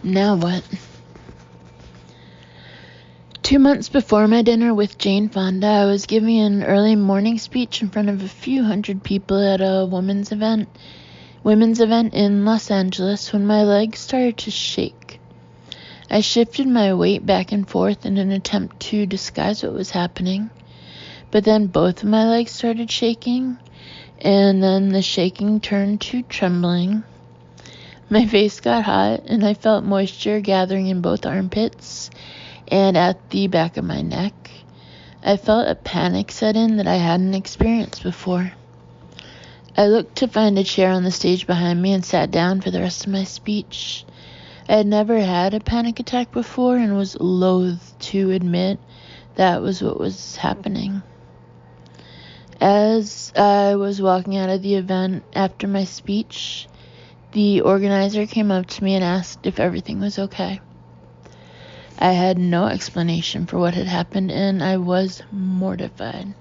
Now what? 2 months before my dinner with Jane Fonda, I was giving an early morning speech in front of a few hundred people at a women's event in Los Angeles when my legs started to shake. I shifted my weight back and forth in an attempt to disguise what was happening, but then both of my legs started shaking, and then the shaking turned to trembling. My face got hot, and I felt moisture gathering in both armpits and at the back of my neck. I felt a panic set in that I hadn't experienced before. I looked to find a chair on the stage behind me and sat down for the rest of my speech. I had never had a panic attack before and was loath to admit that was what was happening. As I was walking out of the event after my speech, the organizer came up to me and asked if everything was okay. I had no explanation for what had happened, and I was mortified.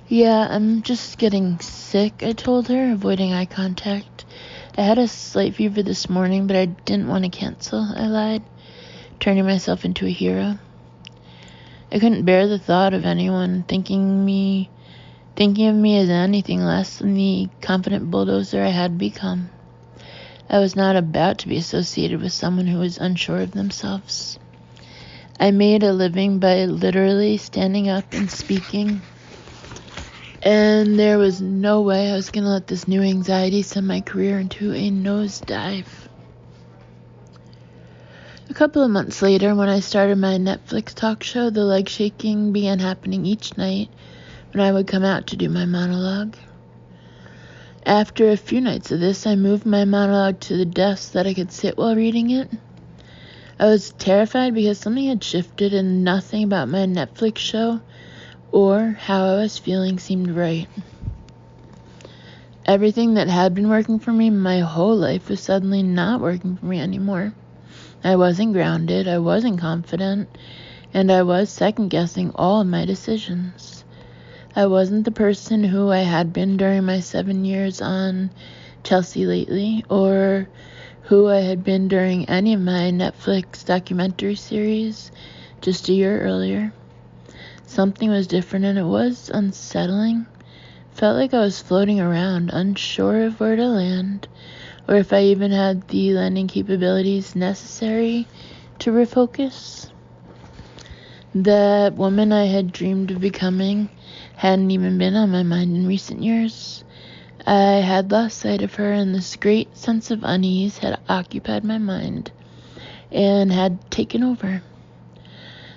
Yeah, I'm just getting sick, I told her, avoiding eye contact. I had a slight fever this morning, but I didn't want to cancel, I lied, turning myself into a hero. I couldn't bear the thought of anyone thinking of me as anything less than the confident bulldozer I had become. I was not about to be associated with someone who was unsure of themselves. I made a living by literally standing up and speaking, and there was no way I was going to let this new anxiety send my career into a nosedive. A couple of months later, when I started my Netflix talk show, the leg shaking began happening each night when I would come out to do my monologue. After a few nights of this, I moved my monologue to the desk so that I could sit while reading it. I was terrified because something had shifted and nothing about my Netflix show or how I was feeling seemed right. Everything that had been working for me my whole life was suddenly not working for me anymore. I wasn't grounded, I wasn't confident, and I was second-guessing all of my decisions. I wasn't the person who I had been during my 7 years on Chelsea Lately, or who I had been during any of my Netflix documentary series just a year earlier. Something was different, and it was unsettling. Felt like I was floating around, unsure of where to land, or if I even had the landing capabilities necessary to refocus. That woman I had dreamed of becoming hadn't even been on my mind in recent years. I had lost sight of her, and this great sense of unease had occupied my mind and had taken over.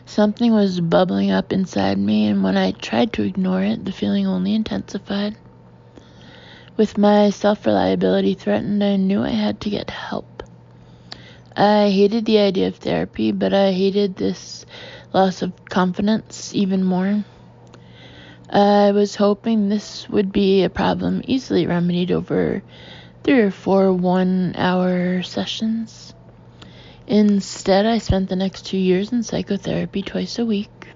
Something was bubbling up inside me, and when I tried to ignore it, the feeling only intensified. With my self-reliability threatened, I knew I had to get help. I hated the idea of therapy, but I hated this loss of confidence even more. I was hoping this would be a problem easily remedied over 3 or 4 one-hour sessions. Instead, I spent the next 2 years in psychotherapy twice a week.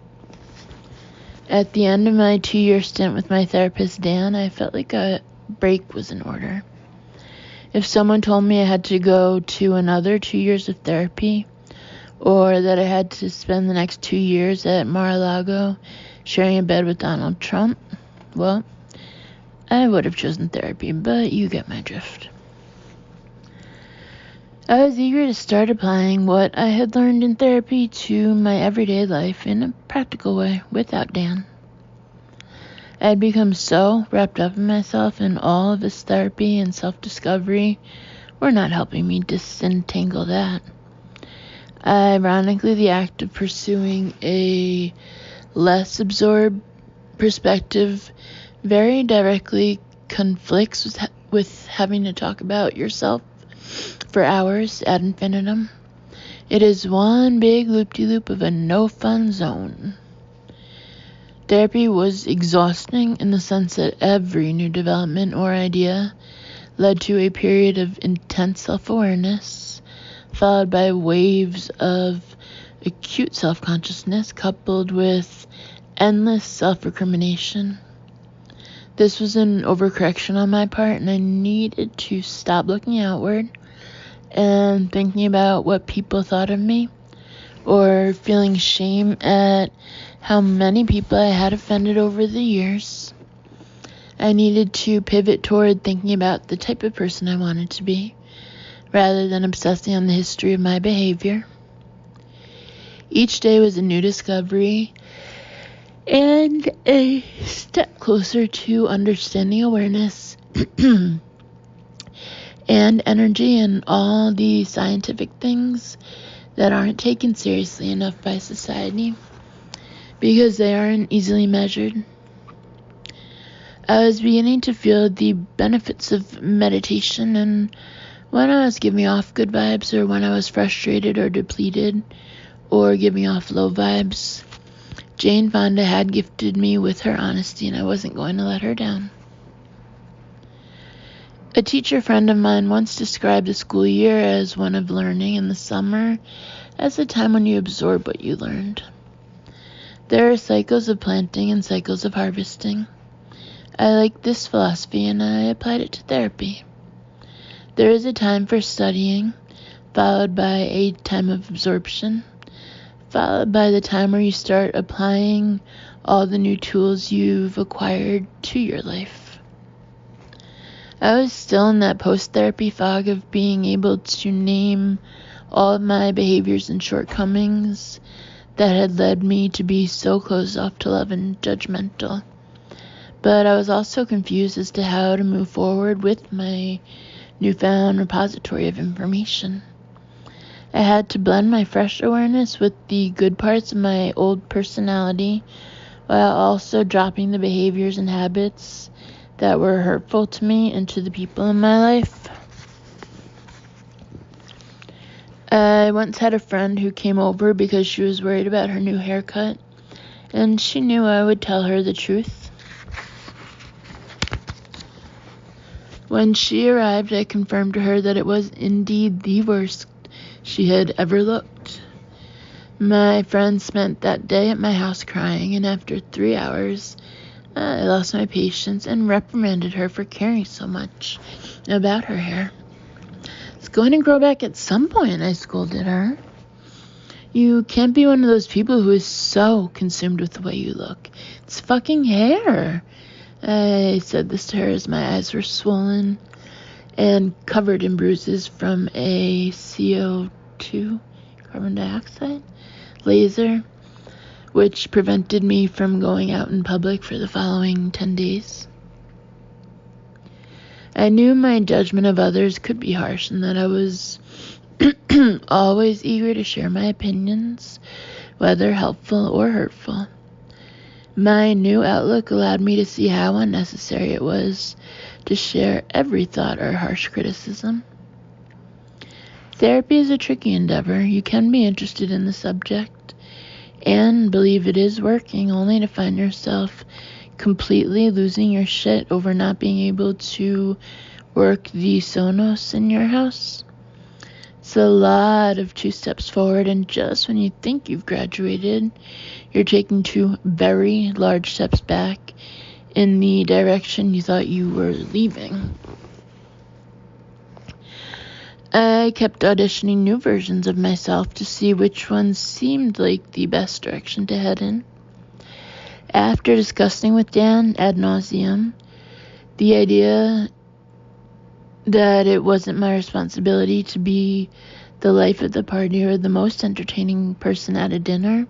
At the end of my 2-year stint with my therapist, Dan, I felt like a break was in order. If someone told me I had to go to another 2 years of therapy, or that I had to spend the next 2 years at Mar-a-Lago sharing a bed with Donald Trump, well, I would have chosen therapy, but you get my drift. I was eager to start applying what I had learned in therapy to my everyday life in a practical way without Dan. I had become so wrapped up in myself, and all of this therapy and self-discovery were not helping me disentangle that. Ironically, the act of pursuing a less absorbed perspective very directly conflicts with having to talk about yourself for hours ad infinitum. It is one big loop-de-loop of a no-fun zone. Therapy was exhausting in the sense that every new development or idea led to a period of intense self-awareness, followed by waves of acute self-consciousness coupled with endless self-recrimination. This was an overcorrection on my part, and I needed to stop looking outward and thinking about what people thought of me, or feeling shame at how many people I had offended over the years. I needed to pivot toward thinking about the type of person I wanted to be, rather than obsessing on the history of my behavior. Each day was a new discovery and a step closer to understanding awareness and energy and all the scientific things that aren't taken seriously enough by society because they aren't easily measured. I was beginning to feel the benefits of meditation, and when I was giving off good vibes, or when I was frustrated or depleted or giving off low vibes, Jane Fonda had gifted me with her honesty, and I wasn't going to let her down. A teacher friend of mine once described the school year as one of learning, and the summer as the time when you absorb what you learned. There are cycles of planting and cycles of harvesting. I liked this philosophy, and I applied it to therapy. There is a time for studying, followed by a time of absorption, followed by the time where you start applying all the new tools you've acquired to your life. I was still in that post-therapy fog of being able to name all of my behaviors and shortcomings that had led me to be so closed off to love and judgmental. But I was also confused as to how to move forward with my newfound repository of information. I had to blend my fresh awareness with the good parts of my old personality, while also dropping the behaviors and habits that were hurtful to me and to the people in my life. I once had a friend who came over because she was worried about her new haircut, and she knew I would tell her the truth. When she arrived, I confirmed to her that it was indeed the worst she had ever looked. My friend spent that day at my house crying, and after 3 hours, I lost my patience and reprimanded her for caring so much about her hair. It's going to grow back at some point, I scolded her. You can't be one of those people who is so consumed with the way you look. It's fucking hair. I said this to her as my eyes were swollen and covered in bruises from a CO2, carbon dioxide, laser, which prevented me from going out in public for the following 10 days. I knew my judgment of others could be harsh, and that I was always eager to share my opinions, whether helpful or hurtful. My new outlook allowed me to see how unnecessary it was to share every thought or harsh criticism. Therapy is a tricky endeavor. You can be interested in the subject and believe it is working, only to find yourself completely losing your shit over not being able to work the Sonos in your house. It's a lot of 2 steps forward, and just when you think you've graduated, you're taking 2 very large steps back in the direction you thought you were leaving. I kept auditioning new versions of myself to see which ones seemed like the best direction to head in. After discussing with Dan ad nauseum the idea that it wasn't my responsibility to be the life of the party or the most entertaining person at a dinner,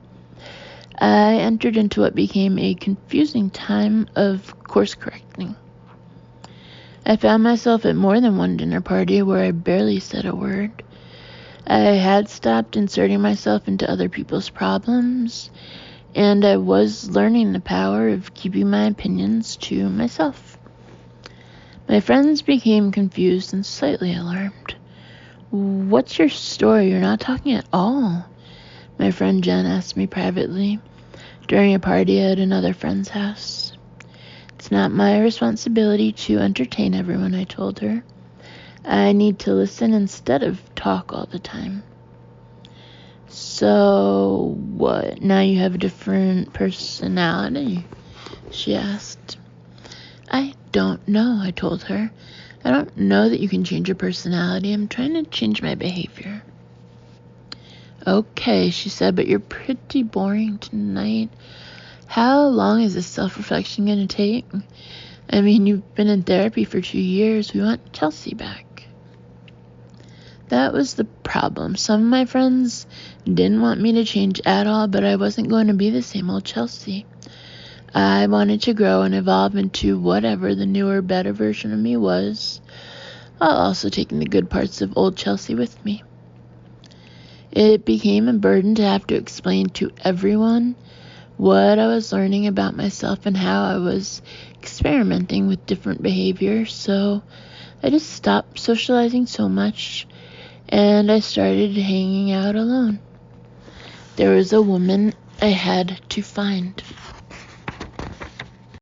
I entered into what became a confusing time of course correcting. I found myself at more than one dinner party where I barely said a word. I had stopped inserting myself into other people's problems, and I was learning the power of keeping my opinions to myself. My friends became confused and slightly alarmed. "What's your story? You're not talking at all," my friend Jen asked me privately during a party at another friend's house. "It's not my responsibility to entertain everyone," I told her. "I need to listen instead of talk all the time." "So what, now you have a different personality?" she asked. "I don't know," I told her. I don't know that you can change your personality. I'm trying to change my behavior. Okay, she said, but you're pretty boring tonight. How long is this self-reflection going to take? I mean, you've been in therapy for 2 years. We want Chelsea back. That was the problem. Some of my friends didn't want me to change at all, but I wasn't going to be the same old Chelsea. I wanted to grow and evolve into whatever the newer, better version of me was, while also taking the good parts of old Chelsea with me. It became a burden to have to explain to everyone what I was learning about myself and how I was experimenting with different behaviors, so I just stopped socializing so much and I started hanging out alone. There was a woman I had to find.